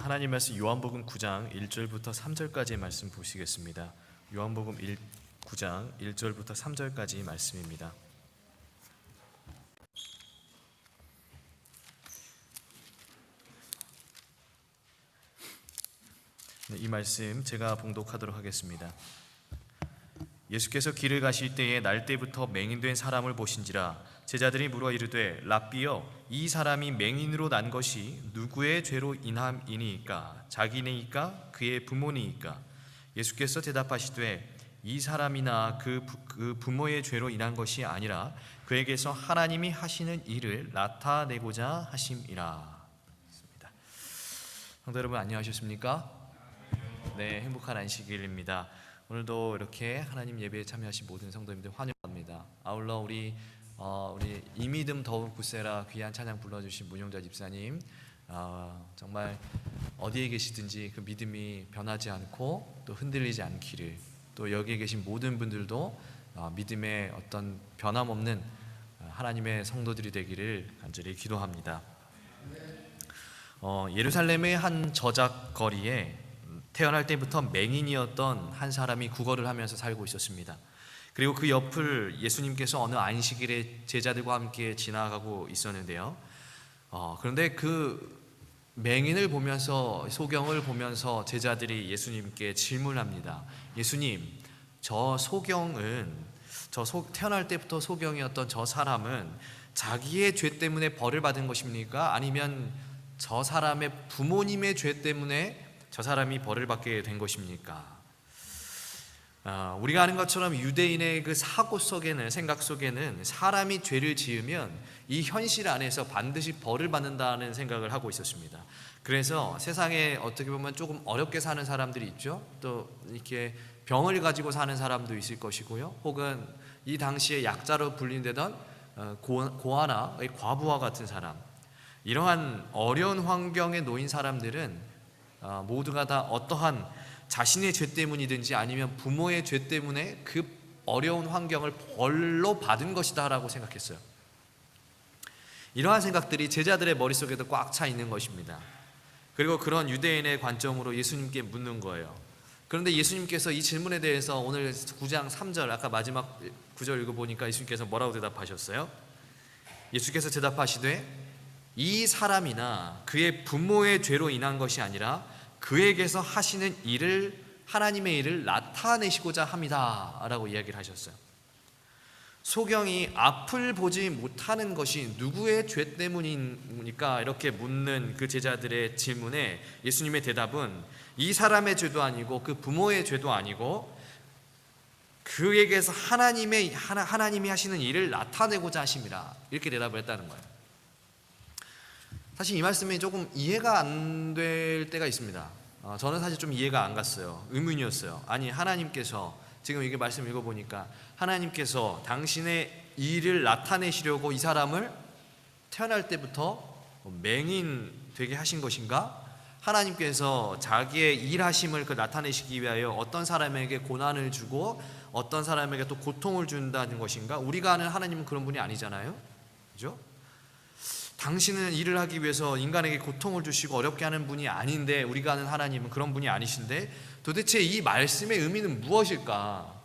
하나님 말씀 요한복음 9장 1절부터 3절까지의 말씀 보시겠습니다. 요한복음 9장 1절부터 3절까지 말씀입니다. 이 말씀 제가 봉독하도록 하겠습니다. 예수께서 길을 가실 때에 날 때부터 맹인된 사람을 보신지라 제자들이 물어 이르되 랍비여 이 사람이 맹인으로 난 것이 누구의 죄로 인함이니이까 자기니이까 그의 부모니이까 예수께서 대답하시되 이 사람이나 그 부모의 죄로 인한 것이 아니라 그에게서 하나님이 하시는 일을 나타내고자 하심이라. 성도 여러분 안녕하셨습니까? 네, 행복한 안식일입니다. 오늘도 이렇게 하나님 예배에 참여하신 모든 성도님들 환영합니다. 아울러 우리 이 믿음 더욱 굳세라 귀한 찬양 불러주신 문용자 집사님, 정말 어디에 계시든지 그 믿음이 변하지 않고 또 흔들리지 않기를, 또 여기에 계신 모든 분들도 믿음의 어떤 변함없는 하나님의 성도들이 되기를 간절히 기도합니다. 예루살렘의 한 저작거리에 태어날 때부터 맹인이었던 한 사람이 구걸을 하면서 살고 있었습니다. 그리고 그 옆을 예수님께서 어느 안식일에 제자들과 함께 지나가고 있었는데요. 그런데 그 맹인을 보면서, 소경을 보면서 제자들이 예수님께 질문합니다. 예수님, 저 소경은, 태어날 때부터 소경이었던 저 사람은 자기의 죄 때문에 벌을 받은 것입니까? 아니면 저 사람의 부모님의 죄 때문에 저 사람이 벌을 받게 된 것입니까? 우리가 아는 것처럼 유대인의 그 사고 속에는, 생각 속에는 사람이 죄를 지으면 이 현실 안에서 반드시 벌을 받는다는 생각을 하고 있었습니다. 그래서 세상에 어떻게 보면 조금 어렵게 사는 사람들이 있죠. 또 이렇게 병을 가지고 사는 사람도 있을 것이고요. 혹은 이 당시에 약자로 불린되던 고아나 과부와 같은 사람, 이러한 어려운 환경에 놓인 사람들은 모두가 다 어떠한 자신의 죄 때문이든지 아니면 부모의 죄 때문에 그 어려운 환경을 벌로 받은 것이다 라고 생각했어요. 이러한 생각들이 제자들의 머릿속에도 꽉 차 있는 것입니다. 그리고 그런 유대인의 관점으로 예수님께 묻는 거예요. 그런데 예수님께서 이 질문에 대해서 오늘 9장 3절, 아까 마지막 9절 읽어보니까 예수님께서 뭐라고 대답하셨어요? 예수께서 대답하시되 이 사람이나 그의 부모의 죄로 인한 것이 아니라 그에게서 하시는 일을, 하나님의 일을 나타내시고자 합니다 라고 이야기를 하셨어요. 소경이 앞을 보지 못하는 것이 누구의 죄 때문입니까? 이렇게 묻는 그 제자들의 질문에 예수님의 대답은 이 사람의 죄도 아니고 그 부모의 죄도 아니고 그에게서 하나님이 하시는 일을 나타내고자 하심이라, 이렇게 대답을 했다는 거예요. 사실 이 말씀이 조금 이해가 안 될 때가 있습니다. 저는 사실 좀 이해가 안 갔어요. 의문이었어요. 아니, 하나님께서, 지금 이게 말씀 읽어보니까 하나님께서 당신의 일을 나타내시려고 이 사람을 태어날 때부터 맹인 되게 하신 것인가? 하나님께서 자기의 일하심을 나타내시기 위하여 어떤 사람에게 고난을 주고 어떤 사람에게 또 고통을 준다는 것인가? 우리가 아는 하나님은 그런 분이 아니잖아요. 그죠? 당신은 일을 하기 위해서 인간에게 고통을 주시고 어렵게 하는 분이 아닌데, 우리가 아는 하나님은 그런 분이 아니신데 도대체 이 말씀의 의미는 무엇일까?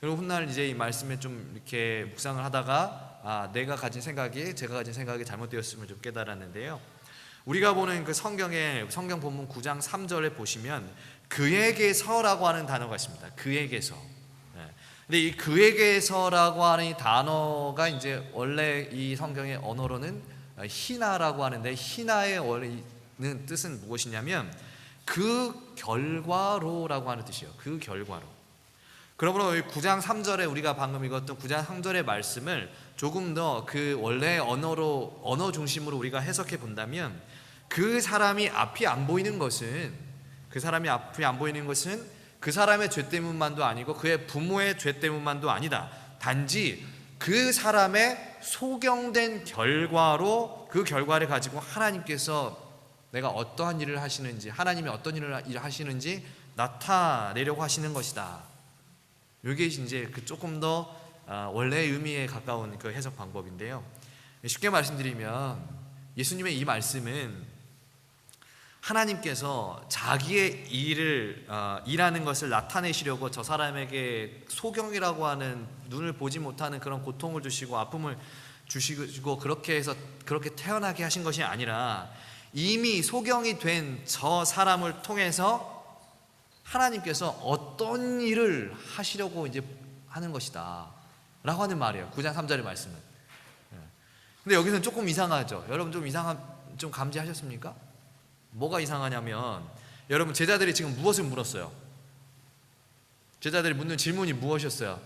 그리고 훗날 이제 이 말씀에 좀 이렇게 묵상을 하다가 제가 가진 생각이 잘못되었음을 좀 깨달았는데요. 우리가 보는 그 성경 본문 9장 3절에 보시면 그에게서라고 하는 단어가 있습니다. 그에게서. 근데 이 그에게서라고 하는 이 단어가 이제 원래 이 성경의 언어로는 히나라고 하는데, 히나의 원래는 뜻은 무엇이냐면 그 결과로라고 하는 뜻이에요. 그 결과로. 그러므로 9장 3절에 우리가 방금 읽었던 9장 3절의 말씀을 조금 더 그 원래 언어 중심으로 우리가 해석해 본다면, 그 사람이 앞이 안 보이는 것은 그 사람의 죄 때문만도 아니고 그의 부모의 죄 때문만도 아니다. 단지 그 사람의 소경된 결과로, 그 결과를 가지고 하나님께서 내가 어떠한 일을 하시는지, 하나님이 어떤 일을 하시는지 나타내려고 하시는 것이다. 이게 이제 조금 더 원래의 의미에 가까운 그 해석 방법인데요. 쉽게 말씀드리면 예수님의 이 말씀은 하나님께서 자기의 일하는 것을 나타내시려고 저 사람에게 소경이라고 하는 눈을 보지 못하는 그런 고통을 주시고 아픔을 주시고 그렇게 해서 그렇게 태어나게 하신 것이 아니라 이미 소경이 된 저 사람을 통해서 하나님께서 어떤 일을 하시려고 이제 하는 것이다 라고 하는 말이에요. 9장 3절의 말씀은. 근데 여기서는 조금 이상하죠. 여러분 좀 감지하셨습니까? 뭐가 이상하냐면 여러분 제자들이 지금 무엇을 물었어요? 제자들이 묻는 질문이 무엇이었어요?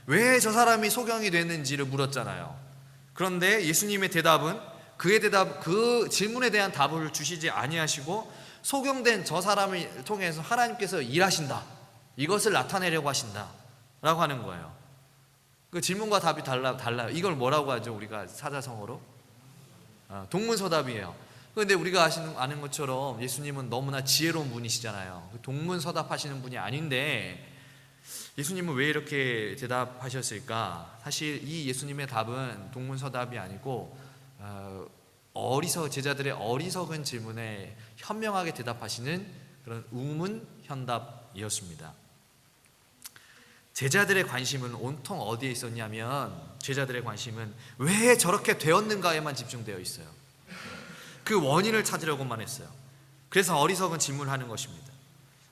왜 저 사람이 소경이 됐는지를 물었잖아요. 그런데 예수님의 대답은 그 질문에 대한 답을 주시지 아니하시고 소경된 저 사람을 통해서 하나님께서 일하신다, 이것을 나타내려고 하신다 라고 하는 거예요. 그 질문과 답이 달라요. 이걸 뭐라고 하죠? 우리가 사자성어로 동문서답이에요. 그런데 우리가 아는 것처럼 예수님은 너무나 지혜로운 분이시잖아요. 동문서답하시는 분이 아닌데 예수님은 왜 이렇게 대답하셨을까? 사실 이 예수님의 답은 동문서답이 아니고 제자들의 어리석은 질문에 현명하게 대답하시는 그런 우문현답이었습니다. 제자들의 관심은 온통 어디에 있었냐면 제자들의 관심은 왜 저렇게 되었는가에만 집중되어 있어요. 그 원인을 찾으려고만 했어요. 그래서 어리석은 질문을 하는 것입니다.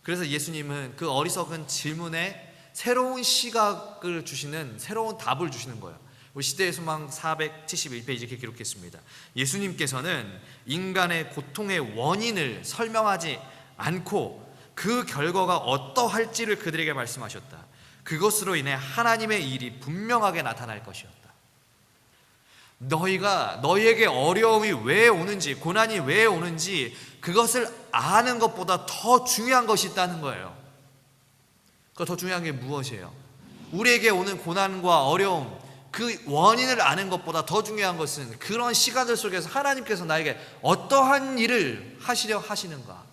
그래서 예수님은 그 어리석은 질문에 새로운 시각을 주시는, 새로운 답을 주시는 거예요. 우리 시대의 소망 471페이지 이렇게 기록했습니다. 예수님께서는 인간의 고통의 원인을 설명하지 않고 그 결과가 어떠할지를 그들에게 말씀하셨다. 그것으로 인해 하나님의 일이 분명하게 나타날 것이었다. 너희에게 어려움이 왜 오는지, 고난이 왜 오는지 그것을 아는 것보다 더 중요한 것이 있다는 거예요. 더 중요한 게 무엇이에요? 우리에게 오는 고난과 어려움, 그 원인을 아는 것보다 더 중요한 것은 그런 시간들 속에서 하나님께서 나에게 어떠한 일을 하시려 하시는가,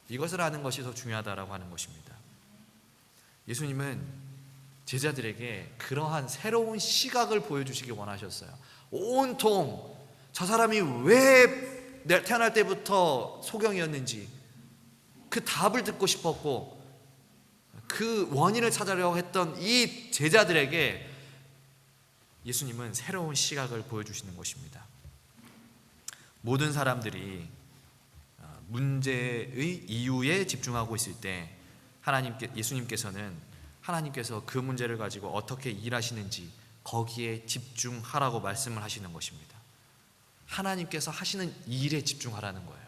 이것을 아는 것이 더 중요하다라고 하는 것입니다. 예수님은 제자들에게 그러한 새로운 시각을 보여주시기 원하셨어요. 온통 저 사람이 왜 태어날 때부터 소경이었는지 그 답을 듣고 싶었고 그 원인을 찾으려고 했던 이 제자들에게 예수님은 새로운 시각을 보여주시는 것입니다. 모든 사람들이 문제의 이유에 집중하고 있을 때 예수님께서는 하나님께서 그 문제를 가지고 어떻게 일하시는지 거기에 집중하라고 말씀을 하시는 것입니다. 하나님께서 하시는 일에 집중하라는 거예요.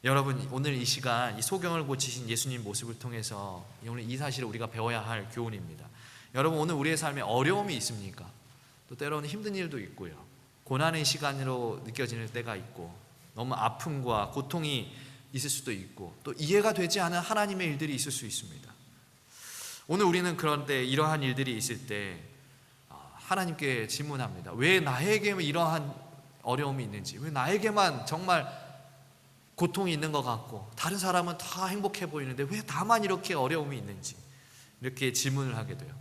여러분, 오늘 이 시간 이 소경을 고치신 예수님 모습을 통해서 오늘 이 사실을 우리가 배워야 할 교훈입니다. 여러분, 오늘 우리의 삶에 어려움이 있습니까? 또 때로는 힘든 일도 있고요, 고난의 시간으로 느껴지는 때가 있고 너무 아픔과 고통이 있을 수도 있고 또 이해가 되지 않은 하나님의 일들이 있을 수 있습니다. 오늘 우리는 그런데 이러한 일들이 있을 때 하나님께 질문합니다. 왜 나에게만 이러한 어려움이 있는지, 왜 나에게만 정말 고통이 있는 것 같고 다른 사람은 다 행복해 보이는데 왜 나만 이렇게 어려움이 있는지, 이렇게 질문을 하게 돼요.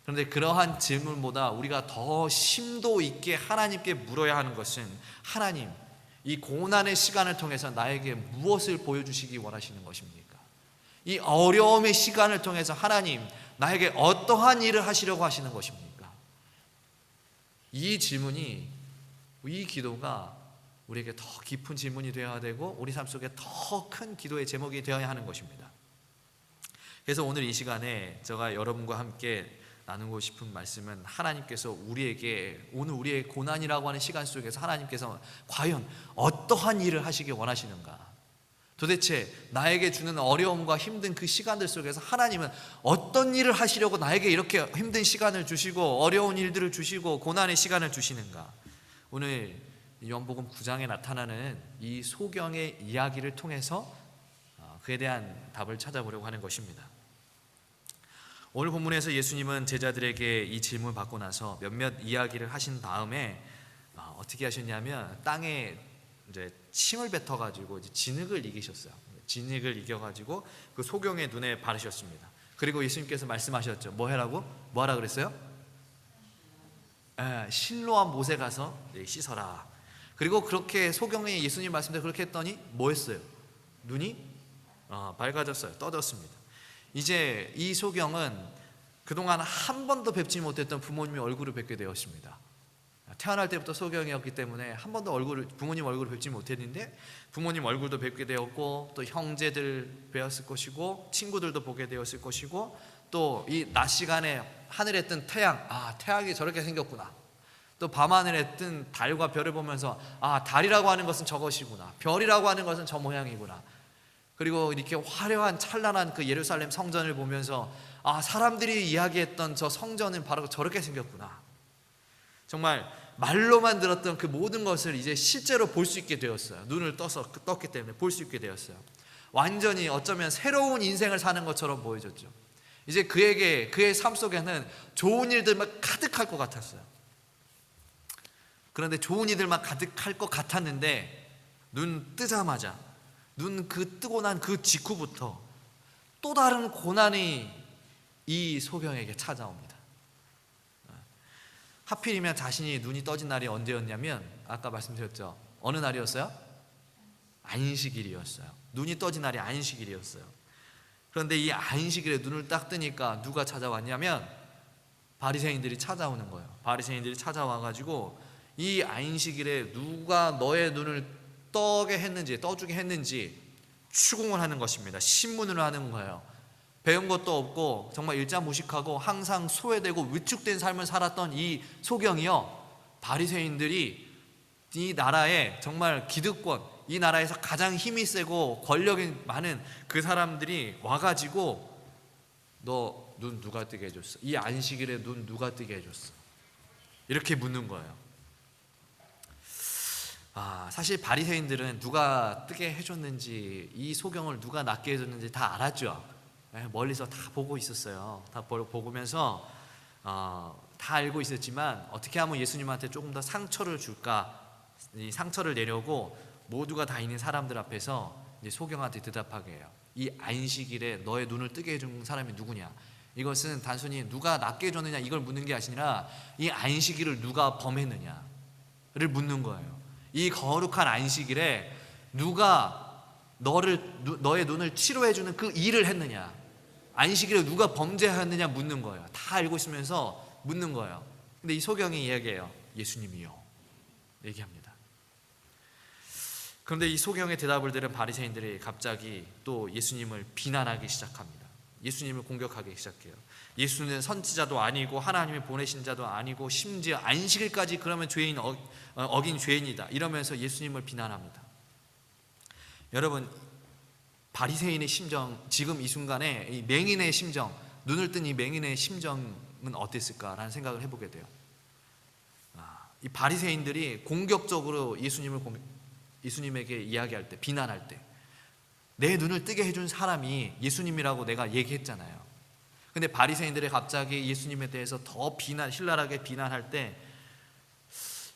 그런데 그러한 질문보다 우리가 더 심도 있게 하나님께 물어야 하는 것은, 하나님, 이 고난의 시간을 통해서 나에게 무엇을 보여주시기 원하시는 것입니까? 이 어려움의 시간을 통해서 하나님, 나에게 어떠한 일을 하시려고 하시는 것입니까? 이 질문이, 이 기도가 우리에게 더 깊은 질문이 되어야 되고 우리 삶 속에 더 큰 기도의 제목이 되어야 하는 것입니다. 그래서 오늘 이 시간에 제가 여러분과 함께 나누고 싶은 말씀은, 하나님께서 우리에게 오늘 우리의 고난이라고 하는 시간 속에서 하나님께서 과연 어떠한 일을 하시기 원하시는가, 도대체 나에게 주는 어려움과 힘든 그 시간들 속에서 하나님은 어떤 일을 하시려고 나에게 이렇게 힘든 시간을 주시고 어려운 일들을 주시고 고난의 시간을 주시는가. 오늘 요한복음 9장에 나타나는 이 소경의 이야기를 통해서 그에 대한 답을 찾아보려고 하는 것입니다. 오늘 본문에서 예수님은 제자들에게 이 질문을 받고 나서 몇몇 이야기를 하신 다음에 어떻게 하셨냐면 땅에 이제 침을 뱉어가지고 진흙을 이기셨어요. 진흙을 이겨가지고 그 소경의 눈에 바르셨습니다. 그리고 예수님께서 말씀하셨죠. 뭐 하라 그랬어요? 실로암 못에 가서 씻어라. 그리고 그렇게 소경에 예수님 말씀대로 그렇게 했더니 뭐 했어요? 눈이 밝아졌어요. 떠졌습니다. 이제 이 소경은 그동안 한 번도 뵙지 못했던 부모님의 얼굴을 뵙게 되었습니다. 태어날 때부터 소경이었기 때문에 한 번도 부모님 얼굴을 뵙지 못했는데 부모님 얼굴도 뵙게 되었고, 또 형제들 뵈었을 것이고, 친구들도 보게 되었을 것이고, 또 이 낮 시간에 하늘에 뜬 태양, 태양이 저렇게 생겼구나. 또 밤하늘에 뜬 달과 별을 보면서 달이라고 하는 것은 저것이구나, 별이라고 하는 것은 저 모양이구나. 그리고 이렇게 화려한 찬란한 그 예루살렘 성전을 보면서 사람들이 이야기했던 저 성전은 바로 저렇게 생겼구나. 정말 말로만 들었던 그 모든 것을 이제 실제로 볼 수 있게 되었어요. 눈을 떴기 때문에 볼 수 있게 되었어요. 완전히 어쩌면 새로운 인생을 사는 것처럼 보여졌죠. 이제 그의 삶 속에는 좋은 일들만 가득할 것 같았어요. 그런데 좋은 일들만 가득할 것 같았는데 눈 뜨자마자, 눈 뜨고 난 그 직후부터 또 다른 고난이 이 소경에게 찾아옵니다. 하필이면 자신이 눈이 떠진 날이 언제였냐면, 아까 말씀드렸죠. 어느 날이었어요? 안식일이었어요. 눈이 떠진 날이 안식일이었어요. 그런데 이 안식일에 눈을 딱 뜨니까 누가 찾아왔냐면 바리새인들이 찾아오는 거예요. 바리새인들이 찾아와가지고 이 안식일에 누가 너의 눈을 떠주게 했는지 추궁을 하는 것입니다. 신문을 하는 거예요. 배운 것도 없고 정말 일자무식하고 항상 소외되고 위축된 삶을 살았던 이 소경이요, 바리새인들이 이 나라의 정말 기득권, 이 나라에서 가장 힘이 세고 권력이 많은 그 사람들이 와가지고 너 눈 누가 뜨게 해줬어? 이 안식일에 눈 누가 뜨게 해줬어? 이렇게 묻는 거예요. 사실 바리새인들은 누가 뜨게 해줬는지, 이 소경을 누가 낫게 해줬는지 다 알았죠. 멀리서 다 보고 있었어요. 다 보면서 다 알고 있었지만 어떻게 하면 예수님한테 조금 더 상처를 줄까, 이 상처를 내려고 모두가 다 있는 사람들 앞에서 이제 소경한테 대답하게 해요. 이 안식일에 너의 눈을 뜨게 해준 사람이 누구냐? 이것은 단순히 누가 낫게 해줬느냐 이걸 묻는 게 아니라 이 안식일을 누가 범했느냐를 묻는 거예요. 이 거룩한 안식일에 누가 너의 눈을 치료해주는 그 일을 했느냐, 안식일에 누가 범죄했느냐 묻는 거예요. 다 알고 있으면서 묻는 거예요. 근데 이 소경이 이야기해요. 예수님이요, 얘기합니다. 그런데 이 소경의 대답을 들은 바리새인들이 갑자기 또 예수님을 비난하기 시작합니다. 예수님을 공격하기 시작해요. 예수는 선지자도 아니고 하나님이 보내신 자도 아니고 심지어 안식일까지 그러면 어긴 죄인이다, 이러면서 예수님을 비난합니다. 여러분, 바리새인의 심정, 지금 이 순간에 이 맹인의 심정, 눈을 뜬 이 맹인의 심정은 어땠을까라는 생각을 해보게 돼요. 이 바리새인들이 공격적으로 예수님에게 이야기할 때, 비난할 때, 내 눈을 뜨게 해준 사람이 예수님이라고 내가 얘기했잖아요. 근데 바리새인들이 갑자기 예수님에 대해서 더 신랄하게 비난할 때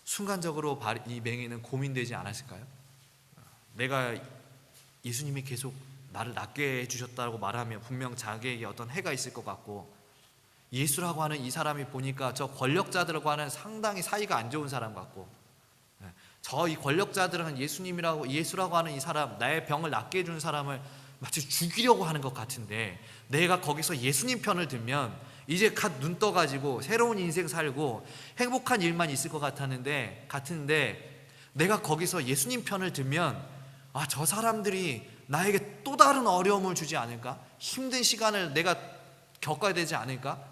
순간적으로 이 맹인은 고민되지 않았을까요? 내가 예수님이 계속 나를 낫게 해주셨다고 말하면 분명 자기에게 어떤 해가 있을 것 같고, 예수라고 하는 이 사람이 보니까 저 권력자들과 하는 상당히 사이가 안 좋은 사람 같고, 이 권력자들은 예수라고 하는 이 사람, 나의 병을 낫게 해주는 사람을 마치 죽이려고 하는 것 같은데, 내가 거기서 예수님 편을 들면 이제 갓 눈 떠가지고 새로운 인생 살고 행복한 일만 있을 것 같은데 내가 거기서 예수님 편을 들면 저 사람들이 나에게 또 다른 어려움을 주지 않을까? 힘든 시간을 내가 겪어야 되지 않을까?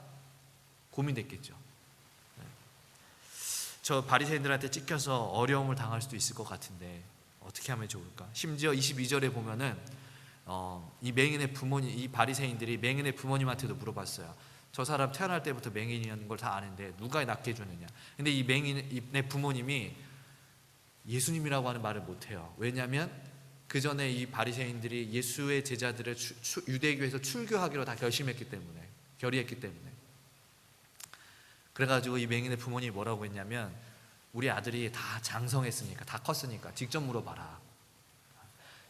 고민됐겠죠. 저 바리새인들한테 찍혀서 어려움을 당할 수도 있을 것 같은데 어떻게 하면 좋을까? 심지어 22절에 보면은 이 맹인의 부모님, 이 바리새인들이 맹인의 부모님한테도 물어봤어요. 저 사람 태어날 때부터 맹인이라는 걸 다 아는데 누가 낫게 해줬느냐? 근데 이 맹인의 부모님이 예수님이라고 하는 말을 못해요. 왜냐하면 그 전에 이 바리새인들이 예수의 제자들을 유대교에서 출교하기로 다 결의했기 때문에. 그래가지고 이 맹인의 부모님이 뭐라고 했냐면, 우리 아들이 다 장성했으니까, 다 컸으니까 직접 물어봐라.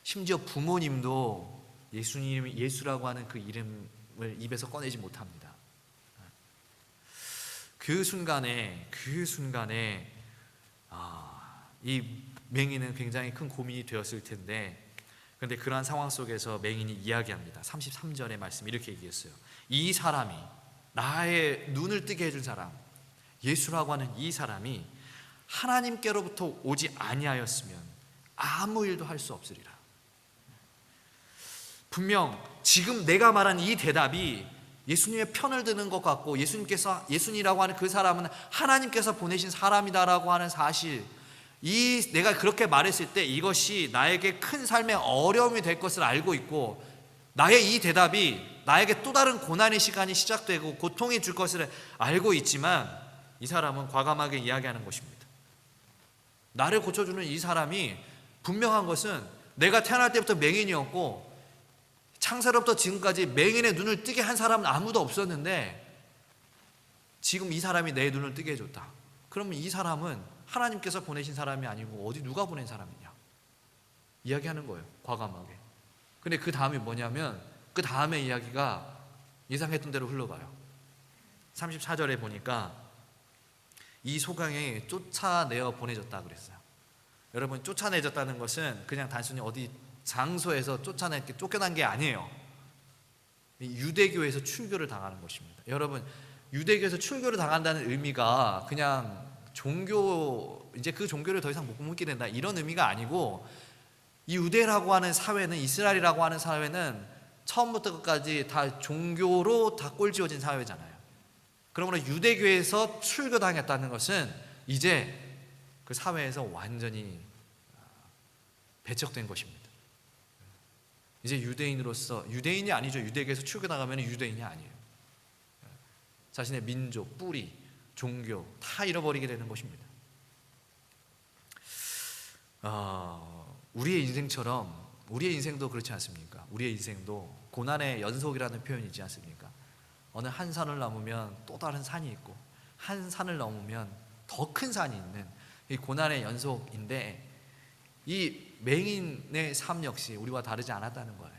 심지어 부모님도 예수라고 하는 그 이름을 입에서 꺼내지 못합니다. 그 순간에 이 맹인은 굉장히 큰 고민이 되었을 텐데, 그런데 그러한 상황 속에서 맹인이 이야기합니다. 33절의 말씀 이렇게 얘기했어요. 이 사람이, 나의 눈을 뜨게 해준 사람, 예수라고 하는 이 사람이 하나님께로부터 오지 아니하였으면 아무 일도 할 수 없으리라. 분명 지금 내가 말한 이 대답이 예수님의 편을 드는 것 같고, 예수님이라고 하는 그 사람은 하나님께서 보내신 사람이다라고 하는 사실, 내가 그렇게 말했을 때 이것이 나에게 큰 삶의 어려움이 될 것을 알고 있고, 나의 이 대답이 나에게 또 다른 고난의 시간이 시작되고 고통이 줄 것을 알고 있지만, 이 사람은 과감하게 이야기하는 것입니다. 나를 고쳐주는 이 사람이, 분명한 것은 내가 태어날 때부터 맹인이었고 창세로부터 지금까지 맹인의 눈을 뜨게 한 사람은 아무도 없었는데, 지금 이 사람이 내 눈을 뜨게 해줬다. 그러면 이 사람은 하나님께서 보내신 사람이 아니고 어디 누가 보낸 사람이냐 이야기하는 거예요, 과감하게. 근데 그 다음이 뭐냐면, 그 다음의 이야기가 예상했던 대로 흘러가요. 34절에 보니까 이 소경이 쫓아내어 보내졌다 그랬어요. 여러분, 쫓아내졌다는 것은 그냥 단순히 어디 장소에서 쫓겨난 게 아니에요. 유대교에서 출교를 당하는 것입니다. 여러분, 유대교에서 출교를 당한다는 의미가 그냥 이제 그 종교를 더 이상 못 묻게 된다, 이런 의미가 아니고, 이 유대라고 하는 사회는, 이스라엘이라고 하는 사회는 처음부터 끝까지 다 종교로 다 꼴지어진 사회잖아요. 그러므로 유대교에서 출교당했다는 것은 이제 그 사회에서 완전히 배척된 것입니다. 이제 유대인이 아니죠. 유대교에서 출교당하면 유대인이 아니에요. 자신의 민족, 뿌리, 종교 다 잃어버리게 되는 것입니다. 우리의 인생도 그렇지 않습니까? 우리의 인생도 고난의 연속이라는 표현이 있지 않습니까? 어느 한 산을 넘으면 또 다른 산이 있고, 한 산을 넘으면 더 큰 산이 있는 이 고난의 연속인데, 이 맹인의 삶 역시 우리와 다르지 않았다는 거예요.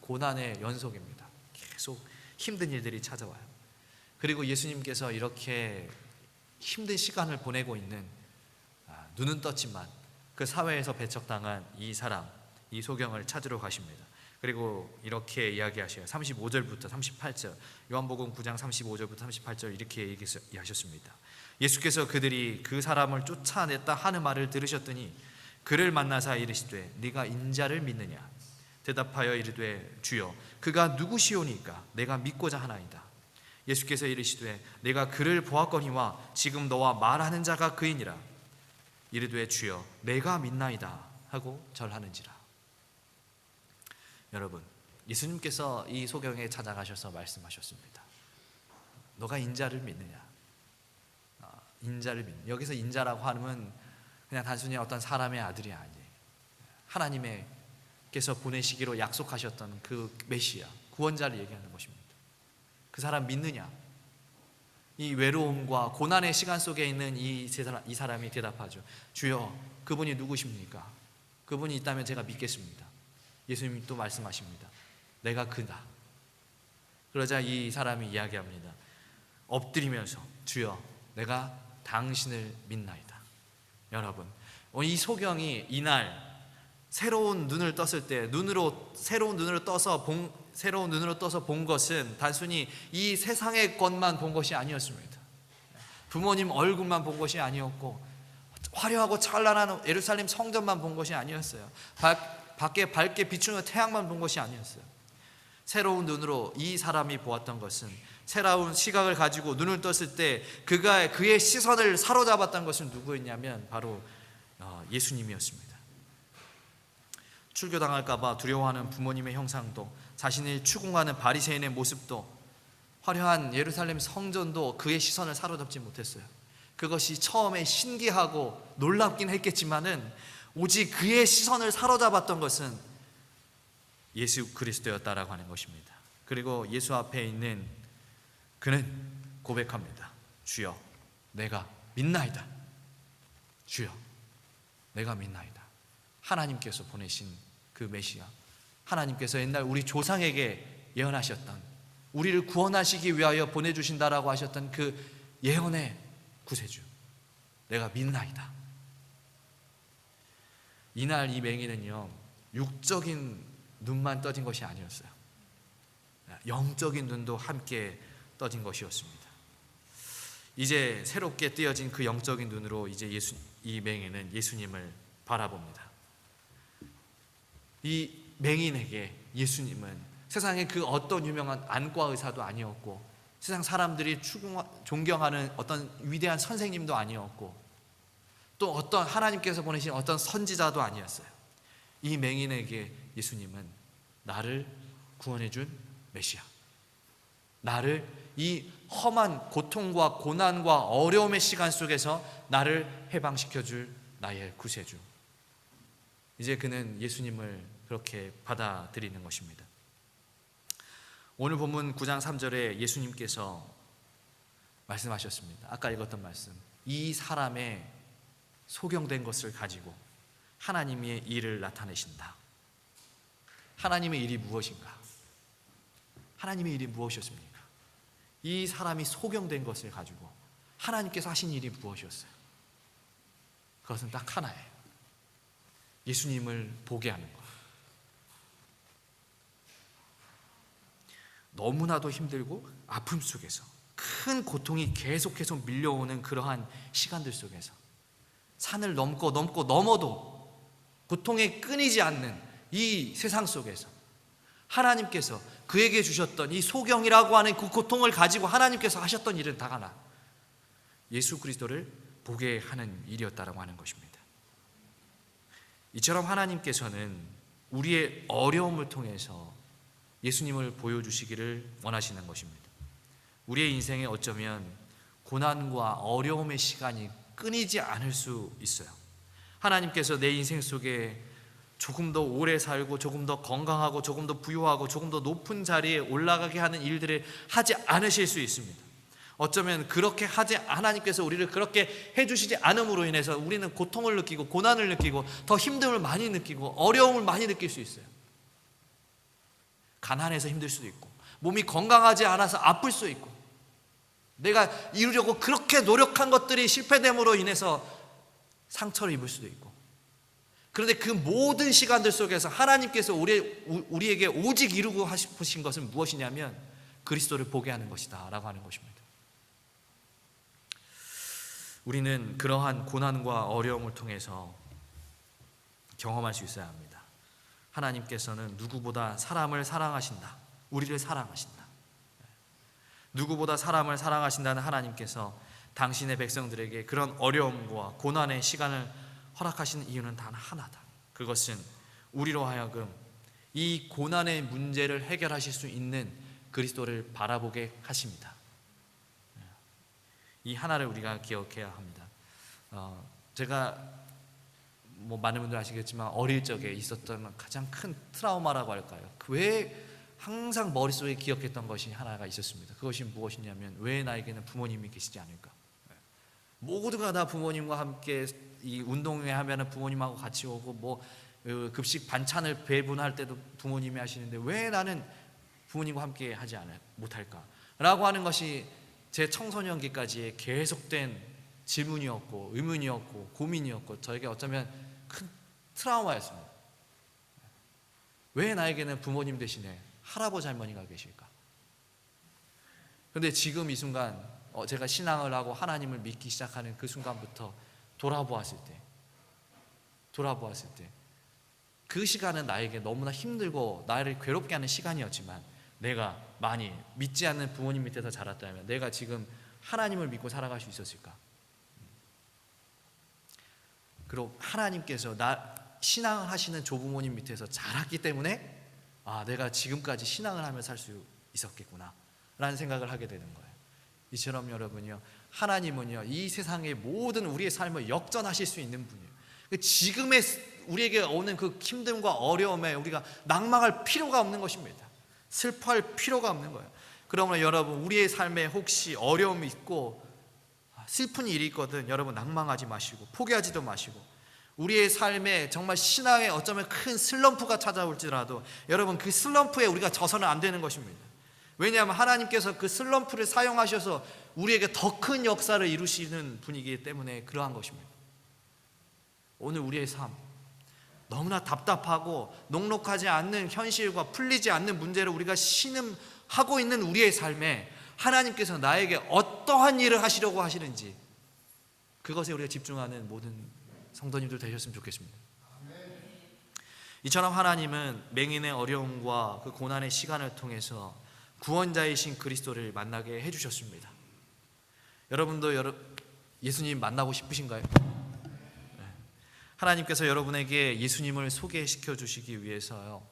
고난의 연속입니다. 계속 힘든 일들이 찾아와요. 그리고 예수님께서 이렇게 힘든 시간을 보내고 있는, 눈은 떴지만 그 사회에서 배척당한 이 사람, 이 소경을 찾으러 가십니다. 그리고 이렇게 이야기하셔요. 35절부터 38절, 요한복음 9장 35절부터 38절 이렇게 얘기하셨습니다. 예수께서 그들이 그 사람을 쫓아냈다 하는 말을 들으셨더니 그를 만나사 이르시되 네가 인자를 믿느냐? 대답하여 이르되 주여 그가 누구시오니까 내가 믿고자 하나이다. 예수께서 이르시되 내가 그를 보았거니와 지금 너와 말하는 자가 그이니라. 이르되 주여 내가 믿나이다 하고 절하는지라. 여러분, 예수님께서 이 소경에 찾아가셔서 말씀하셨습니다. 너가 인자를 믿느냐? 인자를 믿느냐? 여기서 인자라고 하면 그냥 단순히 어떤 사람의 아들이 아니에요. 하나님께서 보내시기로 약속하셨던 그 메시아, 구원자를 얘기하는 것입니다. 그 사람 믿느냐? 이 외로움과 고난의 시간 속에 있는 이 사람이 대답하죠. 주여 그분이 누구십니까? 그분이 있다면 제가 믿겠습니다. 예수님이 또 말씀하십니다. 내가 그다. 그러자 이 사람이 이야기합니다. 엎드리면서 주여 내가 당신을 믿나이다. 여러분, 이 소경이 이날 새로운 눈을 떴을 때 새로운 눈으로 떠서 본 것은 단순히 이 세상의 것만 본 것이 아니었습니다. 부모님 얼굴만 본 것이 아니었고, 화려하고 찬란한 예루살렘 성전만 본 것이 아니었어요. 밖에 밝게 비추는 태양만 본 것이 아니었어요. 새로운 눈으로 이 사람이 보았던 것은, 새로운 시각을 가지고 눈을 떴을 때 그의 시선을 사로잡았던 것은 누구였냐면 바로 예수님이었습니다. 출교당할까 봐 두려워하는 부모님의 형상도, 자신을 추궁하는 바리새인의 모습도, 화려한 예루살렘 성전도 그의 시선을 사로잡지 못했어요. 그것이 처음에 신기하고 놀랍긴 했겠지만은 오직 그의 시선을 사로잡았던 것은 예수 그리스도였다라고 하는 것입니다. 그리고 예수 앞에 있는 그는 고백합니다. 주여 내가 믿나이다. 주여 내가 믿나이다. 하나님께서 보내신 그 메시아, 하나님께서 옛날 우리 조상에게 예언하셨던, 우리를 구원하시기 위하여 보내주신다라고 하셨던 그 예언의 구세주, 내가 믿나이다. 이날 이 맹인은요, 육적인 눈만 떠진 것이 아니었어요. 영적인 눈도 함께 떠진 것이었습니다. 이제 새롭게 띄어진 그 영적인 눈으로 이제 이 맹인은 예수님을 바라봅니다. 이 맹인에게 예수님은 세상의 그 어떤 유명한 안과 의사도 아니었고, 세상 사람들이 존경하는 어떤 위대한 선생님도 아니었고, 또 어떤 하나님께서 보내신 어떤 선지자도 아니었어요. 이 맹인에게 예수님은 나를 구원해 준 메시아, 나를 이 험한 고통과 고난과 어려움의 시간 속에서 나를 해방시켜 줄 나의 구세주. 이제 그는 예수님을 그렇게 받아들이는 것입니다. 오늘 본문 9장 3절에 예수님께서 말씀하셨습니다. 아까 읽었던 말씀, 이 사람의 소경된 것을 가지고 하나님의 일을 나타내신다. 하나님의 일이 무엇인가? 하나님의 일이 무엇이었습니까? 이 사람이 소경된 것을 가지고 하나님께서 하신 일이 무엇이었어요? 그것은 딱 하나예요. 예수님을 보게 하는 것. 너무나도 힘들고 아픔 속에서 큰 고통이 계속해서 밀려오는 그러한 시간들 속에서 산을 넘어도 고통에 끊이지 않는 이 세상 속에서 하나님께서 그에게 주셨던 이 소경이라고 하는 그 고통을 가지고 하나님께서 하셨던 일은 다 하나, 예수 그리스도를 보게 하는 일이었다라고 하는 것입니다. 이처럼 하나님께서는 우리의 어려움을 통해서 예수님을 보여주시기를 원하시는 것입니다. 우리의 인생에 어쩌면 고난과 어려움의 시간이 끊이지 않을 수 있어요. 하나님께서 내 인생 속에 조금 더 오래 살고 조금 더 건강하고 조금 더 부유하고 조금 더 높은 자리에 올라가게 하는 일들을 하지 않으실 수 있습니다. 어쩌면 그렇게 하나님께서 우리를 그렇게 해주시지 않음으로 인해서 우리는 고통을 느끼고 고난을 느끼고 더 힘듦을 많이 느끼고 어려움을 많이 느낄 수 있어요. 가난해서 힘들 수도 있고, 몸이 건강하지 않아서 아플 수 있고, 내가 이루려고 그렇게 노력한 것들이 실패됨으로 인해서 상처를 입을 수도 있고, 그런데 그 모든 시간들 속에서 하나님께서 우리에게 오직 이루고 싶으신 것은 무엇이냐면 그리스도를 보게 하는 것이다 라고 하는 것입니다. 우리는 그러한 고난과 어려움을 통해서 경험할 수 있어야 합니다. 하나님께서는 누구보다 사람을 사랑하신다, 우리를 사랑하신다. 누구보다 사람을 사랑하신다는 하나님께서 당신의 백성들에게 그런 어려움과 고난의 시간을 허락하신 이유는 단 하나다. 그것은 우리로 하여금 이 고난의 문제를 해결하실 수 있는 그리스도를 바라보게 하십니다. 이 하나를 우리가 기억해야 합니다. 제가 많은 분들 아시겠지만 어릴 적에 있었던 가장 큰 트라우마라고 할까요? 왜 항상 머릿속에 기억했던 것이 하나가 있었습니다. 그것이 무엇이냐면, 왜 나에게는 부모님이 계시지 않을까? 모두가 다 부모님과 함께 이 운동회 하면은 부모님하고 같이 오고, 급식 반찬을 배분할 때도 부모님이 하시는데 왜 나는 부모님과 함께 하지 못할까? 라고 하는 것이 제 청소년기까지의 계속된 질문이었고 의문이었고 고민이었고, 저에게 어쩌면 큰 트라우마였습니다. 왜 나에게는 부모님 대신에 할아버지 할머니가 계실까? 그런데 지금 이 순간 제가 신앙을 하고 하나님을 믿기 시작하는 그 순간부터 돌아보았을 때 그 시간은 나에게 너무나 힘들고 나를 괴롭게 하는 시간이었지만, 내가 많이 믿지 않는 부모님 밑에서 자랐다면 내가 지금 하나님을 믿고 살아갈 수 있었을까? 그리고 하나님께서 신앙을 하시는 조부모님 밑에서 자랐기 때문에 내가 지금까지 신앙을 하며 살 수 있었겠구나 라는 생각을 하게 되는 거예요. 이처럼 여러분요, 하나님은요 이 세상의 모든 우리의 삶을 역전하실 수 있는 분이에요. 지금의 우리에게 오는 그 힘듦과 어려움에 우리가 낭망할 필요가 없는 것입니다. 슬퍼할 필요가 없는 거예요. 그러므로 여러분, 우리의 삶에 혹시 어려움이 있고 슬픈 일이 있거든, 여러분 낭망하지 마시고 포기하지도 마시고, 우리의 삶에 정말 신앙에 어쩌면 큰 슬럼프가 찾아올지라도 여러분 그 슬럼프에 우리가 져서는 안 되는 것입니다. 왜냐하면 하나님께서 그 슬럼프를 사용하셔서 우리에게 더 큰 역사를 이루시는 분이기 때문에 그러한 것입니다. 오늘 우리의 삶, 너무나 답답하고 녹록하지 않는 현실과 풀리지 않는 문제를 우리가 신음하고 있는 우리의 삶에 하나님께서 나에게 어떠한 일을 하시려고 하시는지 그것에 우리가 집중하는 모든 성도님들 되셨으면 좋겠습니다. 이처럼 하나님은 맹인의 어려움과 그 고난의 시간을 통해서 구원자이신 그리스도를 만나게 해주셨습니다. 여러분도 예수님 만나고 싶으신가요? 하나님께서 여러분에게 예수님을 소개시켜 주시기 위해서요,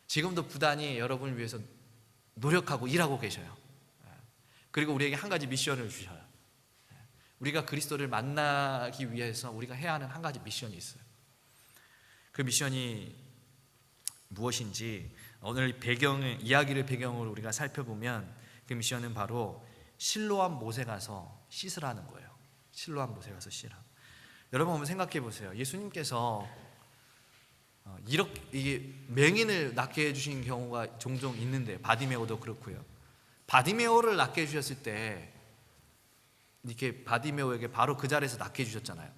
지금도 부단히 여러분을 위해서 노력하고 일하고 계셔요. 그리고 우리에게 한 가지 미션을 주셔요. 우리가 그리스도를 만나기 위해서 우리가 해야 하는 한 가지 미션이 있어요. 그 미션이 무엇인지 오늘 이야기를 배경으로 우리가 살펴보면 그 미션은 바로 실로암 못에 가서 씻으라는 거예요. 실로암 못에 가서 씻으라. 여러분 한번 생각해 보세요. 예수님께서 이게 맹인을 낫게 해주신 경우가 종종 있는데, 바디메오도 그렇고요. 바디메오를 낫게 해주셨을 때 이렇게 바디메오에게 바로 그 자리에서 낫게 해주셨잖아요.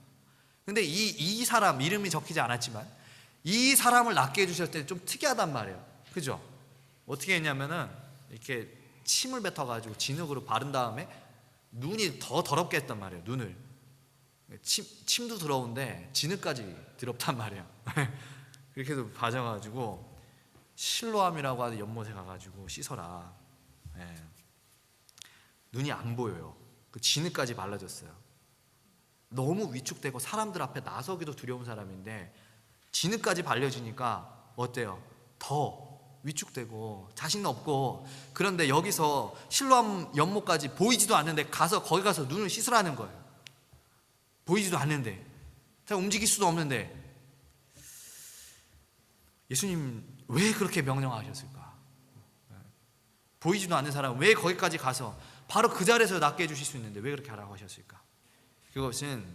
근데 이 사람 이름이 적히지 않았지만 이 사람을 낫게 해주셨을 때 좀 특이하단 말이에요. 그죠? 어떻게 했냐면은 이렇게 침을 뱉어가지고 진흙으로 바른 다음에 눈이 더 더럽게 했단 말이에요. 눈을 침도 더러운데 진흙까지 더럽단 말이에요. 그렇게 해서 봐져가지고 실로암이라고 하는 연못에 가가지고 씻어라. 눈이 안 보여요. 그 진흙까지 발라줬어요. 너무 위축되고 사람들 앞에 나서기도 두려운 사람인데 진흙까지 발려주니까 어때요? 더 위축되고 자신 없고, 그런데 여기서 실로암 연못까지 보이지도 않는데 거기 가서 눈을 씻으라는 거예요. 보이지도 않는데, 잘 움직일 수도 없는데. 예수님 왜 그렇게 명령하셨을까? 보이지도 않는 사람 왜 거기까지 가서 바로 그 자리에서 낫게 해주실 수 있는데 왜 그렇게 하라고 하셨을까? 그것은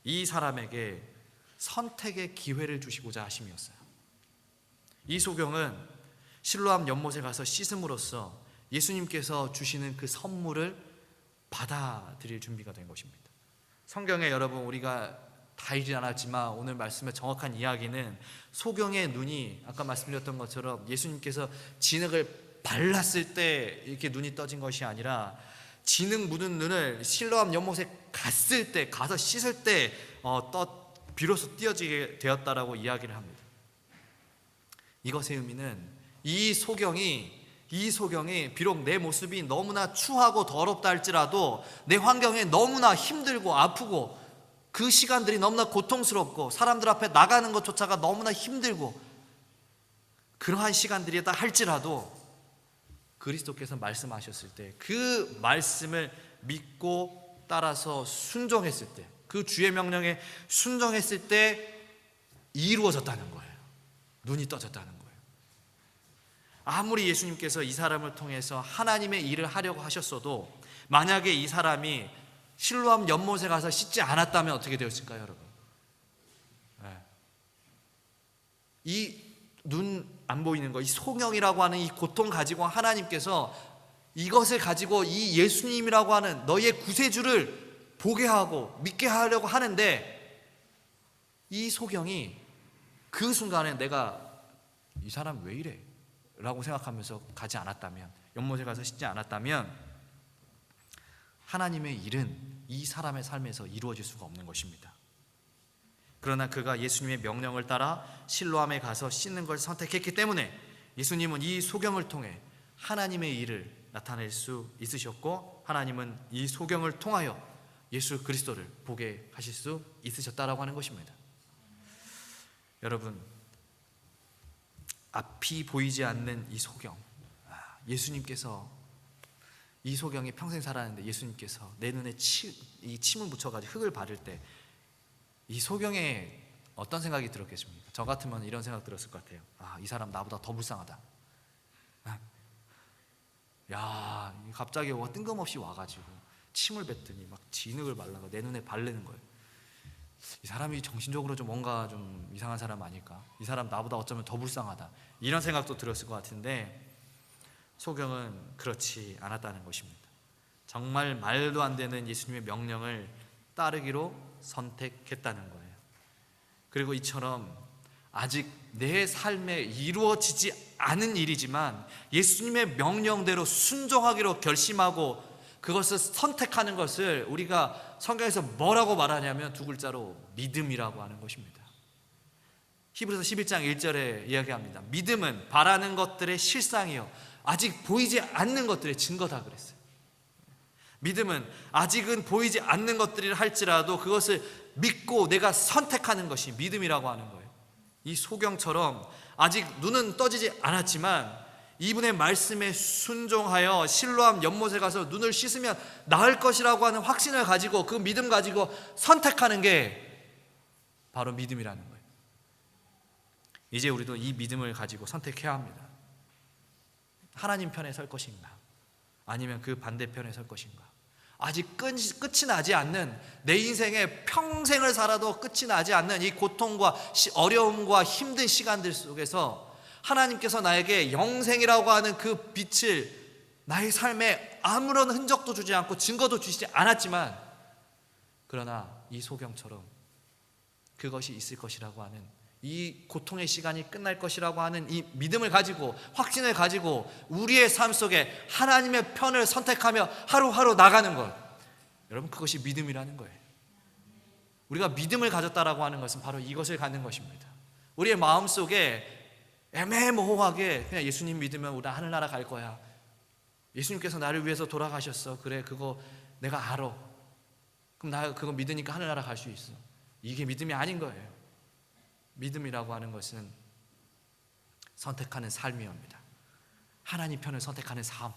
이 사람에게 선택의 기회를 주시고자 하심이었어요. 이 소경은 실로암 연못에 가서 씻음으로써 예수님께서 주시는 그 선물을 받아들일 준비가 된 것입니다. 성경에 여러분 우리가 다 읽지 않았지만 오늘 말씀의 정확한 이야기는 소경의 눈이 아까 말씀드렸던 것처럼 예수님께서 진흙을 발랐을 때 이렇게 눈이 떠진 것이 아니라 진흙 묻은 눈을 실로암 연못에 갔을 때, 가서 씻을 때 비로소 띄어지게 되었다라고 이야기를 합니다. 이것의 의미는 이 소경이 비록 내 모습이 너무나 추하고 더럽다 할지라도, 내 환경에 너무나 힘들고 아프고 그 시간들이 너무나 고통스럽고 사람들 앞에 나가는 것조차가 너무나 힘들고 그러한 시간들이다 할지라도 그리스도께서 말씀하셨을 때 그 말씀을 믿고 따라서 순종했을 때, 그 주의 명령에 순종했을 때 이루어졌다는 거예요. 눈이 떠졌다는 거예요. 아무리 예수님께서 이 사람을 통해서 하나님의 일을 하려고 하셨어도 만약에 이 사람이 실로암 연못에 가서 씻지 않았다면 어떻게 되었을까요, 여러분? 이 눈 안 보이는 거, 이 소경이라고 하는 이 고통 가지고 하나님께서 이것을 가지고 이 예수님이라고 하는 너희의 구세주를 보게 하고 믿게 하려고 하는데, 이 소경이 그 순간에 내가 이 사람 왜 이래? 라고 생각하면서 가지 않았다면, 연못에 가서 씻지 않았다면 하나님의 일은 이 사람의 삶에서 이루어질 수가 없는 것입니다. 그러나 그가 예수님의 명령을 따라 실로암에 가서 씻는 걸 선택했기 때문에 예수님은 이 소경을 통해 하나님의 일을 나타낼 수 있으셨고, 하나님은 이 소경을 통하여 예수 그리스도를 보게 하실 수 있으셨다라고 하는 것입니다. 여러분, 앞이 보이지 않는 이 소경, 예수님께서 이 소경이 평생 살았는데 예수님께서 내 눈에 이 침을 묻혀가지고 흙을 바를 때 이 소경에 어떤 생각이 들었겠습니까? 저 같으면 이런 생각 들었을 것 같아요. 이 사람 나보다 더 불쌍하다. 야, 갑자기 뜬금없이 와가지고 침을 뱉더니 막 진흙을 발라서 내 눈에 바르는 거예요. 이 사람이 정신적으로 좀 뭔가 좀 이상한 사람 아닐까? 이 사람 나보다 어쩌면 더 불쌍하다. 이런 생각도 들었을 것 같은데 소경은 그렇지 않았다는 것입니다. 정말 말도 안 되는 예수님의 명령을 따르기로 선택했다는 거예요. 그리고 이처럼 아직 내 삶에 이루어지지 않은 일이지만 예수님의 명령대로 순종하기로 결심하고 그것을 선택하는 것을 우리가 성경에서 뭐라고 말하냐면 두 글자로 믿음이라고 하는 것입니다. 히브리서 11장 1절에 이야기합니다. 믿음은 바라는 것들의 실상이요 아직 보이지 않는 것들의 증거다 그랬어요. 믿음은 아직은 보이지 않는 것들이라 할지라도 그것을 믿고 내가 선택하는 것이 믿음이라고 하는 거예요. 이 소경처럼 아직 눈은 떠지지 않았지만 이분의 말씀에 순종하여 실로암 연못에 가서 눈을 씻으면 나을 것이라고 하는 확신을 가지고 그 믿음 가지고 선택하는 게 바로 믿음이라는 거예요. 이제 우리도 이 믿음을 가지고 선택해야 합니다. 하나님 편에 설 것인가 아니면 그 반대편에 설 것인가. 아직 끝이 나지 않는 내 인생에 평생을 살아도 끝이 나지 않는 이 고통과 어려움과 힘든 시간들 속에서 하나님께서 나에게 영생이라고 하는 그 빛을 나의 삶에 아무런 흔적도 주지 않고 증거도 주시지 않았지만 그러나 이 소경처럼 그것이 있을 것이라고 하는 이 고통의 시간이 끝날 것이라고 하는 이 믿음을 가지고 확신을 가지고 우리의 삶 속에 하나님의 편을 선택하며 하루하루 나가는 것, 여러분 그것이 믿음이라는 거예요. 우리가 믿음을 가졌다라고 하는 것은 바로 이것을 갖는 것입니다. 우리의 마음속에 애매모호하게 그냥 예수님 믿으면 우리 하늘나라 갈 거야, 예수님께서 나를 위해서 돌아가셨어, 그래 그거 내가 알아, 그럼 나 그거 믿으니까 하늘나라 갈 수 있어, 이게 믿음이 아닌 거예요. 믿음이라고 하는 것은 선택하는 삶이옵니다. 하나님 편을 선택하는 삶,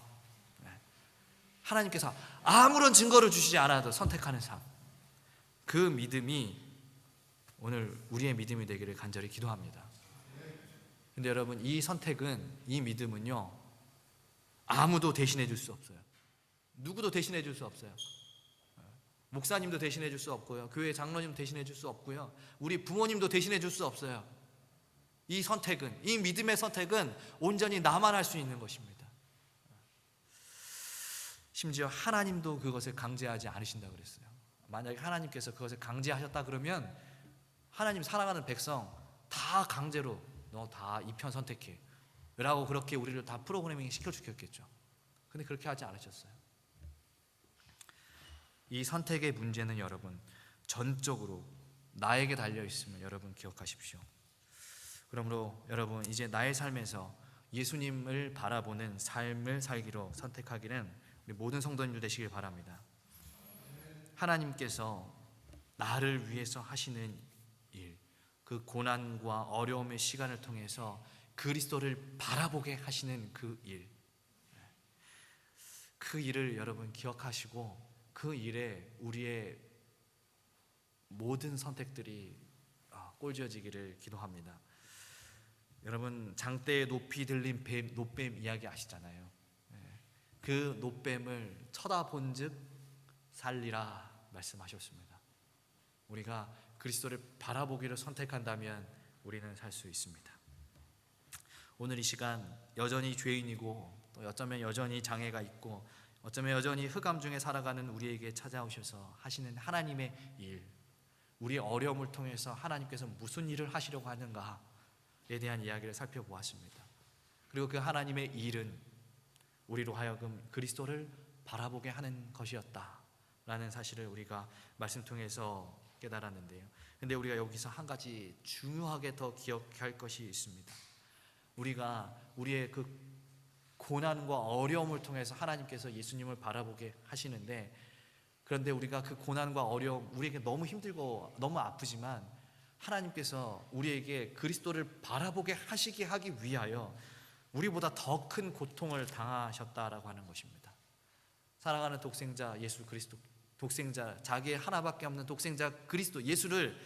하나님께서 아무런 증거를 주시지 않아도 선택하는 삶, 그 믿음이 오늘 우리의 믿음이 되기를 간절히 기도합니다. 근데 여러분 이 선택은, 이 믿음은요 아무도 대신해 줄 수 없어요. 누구도 대신해 줄 수 없어요. 목사님도 대신해 줄 수 없고요, 교회 장로님도 대신해 줄 수 없고요, 우리 부모님도 대신해 줄 수 없어요. 이 선택은, 이 믿음의 선택은 온전히 나만 할 수 있는 것입니다. 심지어 하나님도 그것을 강제하지 않으신다 그랬어요. 만약에 하나님께서 그것을 강제하셨다 그러면 하나님 사랑하는 백성 다 강제로 너 다 이 편 선택해 라고 그렇게 우리를 다 프로그래밍 시켜주겠죠. 근데 그렇게 하지 않으셨어요. 이 선택의 문제는 여러분 전적으로 나에게 달려있음을 여러분 기억하십시오. 그러므로 여러분 이제 나의 삶에서 예수님을 바라보는 삶을 살기로 선택하기는 우리 모든 성도님들 되시길 바랍니다. 하나님께서 나를 위해서 하시는 일, 그 고난과 어려움의 시간을 통해서 그리스도를 바라보게 하시는 그 일, 그 일을 여러분 기억하시고 그 일에 우리의 모든 선택들이 꼴지어지기를 기도합니다. 여러분 장대에 높이 들린 노뱀 이야기 아시잖아요. 그 노뱀을 쳐다본 즉 살리라 말씀하셨습니다. 우리가 그리스도를 바라보기를 선택한다면 우리는 살 수 있습니다. 오늘 이 시간 여전히 죄인이고 또 어쩌면 여전히 장애가 있고 어쩌면 여전히 흑암 중에 살아가는 우리에게 찾아오셔서 하시는 하나님의 일, 우리의 어려움을 통해서 하나님께서 무슨 일을 하시려고 하는가에 대한 이야기를 살펴보았습니다. 그리고 그 하나님의 일은 우리로 하여금 그리스도를 바라보게 하는 것이었다라는 사실을 우리가 말씀 통해서 깨달았는데요. 근데 우리가 여기서 한 가지 중요하게 더 기억할 것이 있습니다. 우리가 우리의 그 고난과 어려움을 통해서 하나님께서 예수님을 바라보게 하시는데, 그런데 우리가 그 고난과 어려움, 우리에게 너무 힘들고 너무 아프지만 하나님께서 우리에게 그리스도를 바라보게 하시게 하기 위하여 우리보다 더 큰 고통을 당하셨다라고 하는 것입니다. 사랑하는 독생자 예수 그리스도, 독생자, 자기의 하나밖에 없는 독생자 그리스도 예수를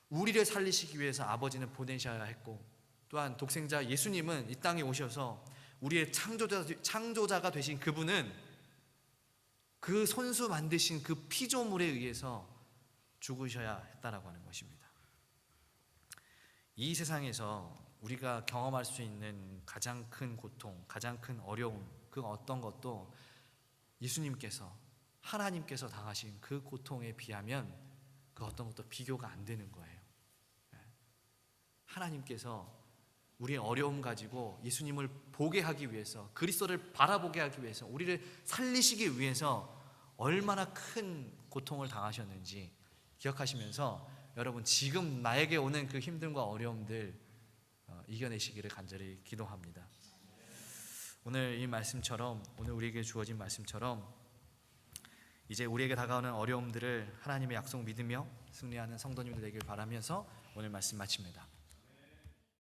우리를 살리시기 위해서 아버지는 보내셔야 했고, 또한 독생자 예수님은 이 땅에 오셔서 우리의 창조자가 되신 그분은 그 손수 만드신 그 피조물에 의해서 죽으셔야 했다라고 하는 것입니다. 이 세상에서 우리가 경험할 수 있는 가장 큰 고통, 가장 큰 어려움, 그 어떤 것도 예수님께서, 하나님께서 당하신 그 고통에 비하면 그 어떤 것도 비교가 안 되는 거예요. 하나님께서 우리의 어려움 가지고 예수님을 보게 하기 위해서, 그리스도를 바라보게 하기 위해서, 우리를 살리시기 위해서 얼마나 큰 고통을 당하셨는지 기억하시면서 여러분 지금 나에게 오는 그 힘듦과 어려움들 이겨내시기를 간절히 기도합니다. 오늘 이 말씀처럼, 오늘 우리에게 주어진 말씀처럼 이제 우리에게 다가오는 어려움들을 하나님의 약속 믿으며 승리하는 성도님들 되길 바라면서 오늘 말씀 마칩니다.